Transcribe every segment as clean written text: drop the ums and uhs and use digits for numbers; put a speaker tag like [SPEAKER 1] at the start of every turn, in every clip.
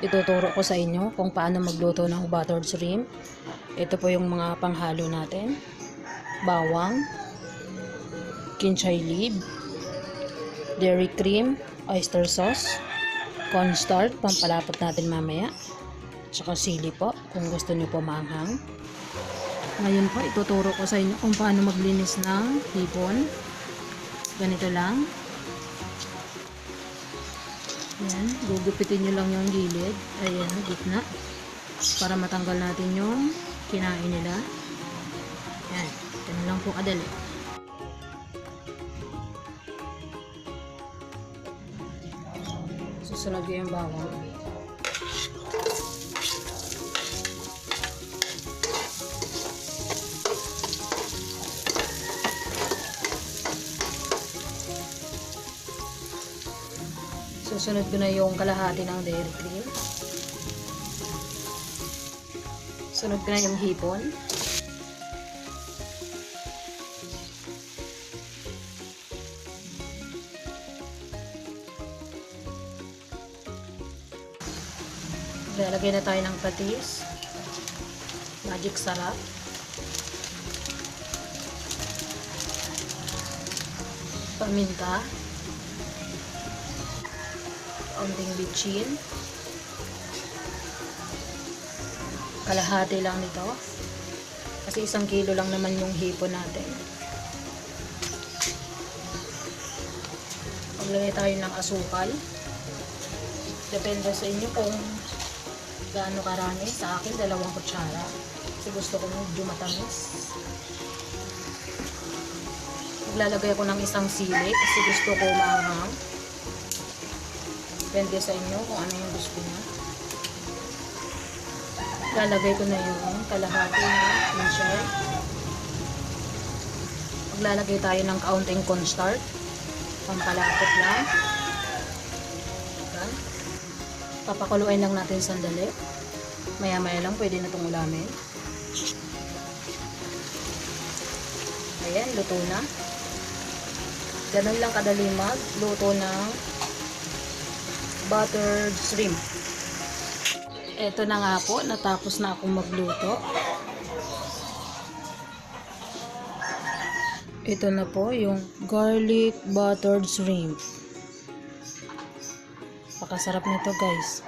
[SPEAKER 1] ituturo ko sa inyo kung paano magluto ng buttered shrimp. Ito po yung mga panghalo natin: bawang, kinchay leaf, dairy cream, oyster sauce, cornstarch, pampalapot natin mamaya, tsaka sili po kung gusto nyo po maanghang. Ngayon po ituturo ko sa inyo kung paano maglinis ng hipon. Ganito lang. Ayan, gugupitin nyo lang yung gilid. Ayan, gitna. Para matanggal natin yung kinain nila. Ayan, ganun lang po kadali. Susunod ko yung bawang. Susunod ko na yung kalahati ng dairy cream. Sunod ko na yung hipon. Lalagay na tayo ng patis, magic sarap, paminta, kaunting bitchin, kalahati lang nito kasi 1 kilo lang naman yung hipon natin. Maglagay tayo ng asukal, depende sa inyo kung gaano karami. Sa akin 2 kutsara kasi gusto ko medyo matamis. Maglalagay ako ng 1 sili kasi gusto ko maanghang. Depende sa inyo kung ano yung gusto niyo. Lalagay ko na yung kalahati na kinchay. Maglalagay tayo ng kaunting cornstarch, pampalapot lang. Ayan. Papakuluin lang natin sandali. Maya-maya lang pwede na itong ulamin. Ayan, luto na. Ganun lang kadali magluto ng buttered shrimp. Ito na nga po, natapos na akong magluto. Ito na po yung garlic buttered shrimp. Pakasarap nito, guys.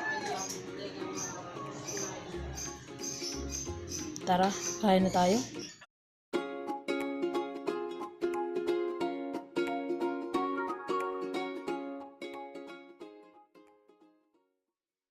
[SPEAKER 1] Tara, kain na tayo.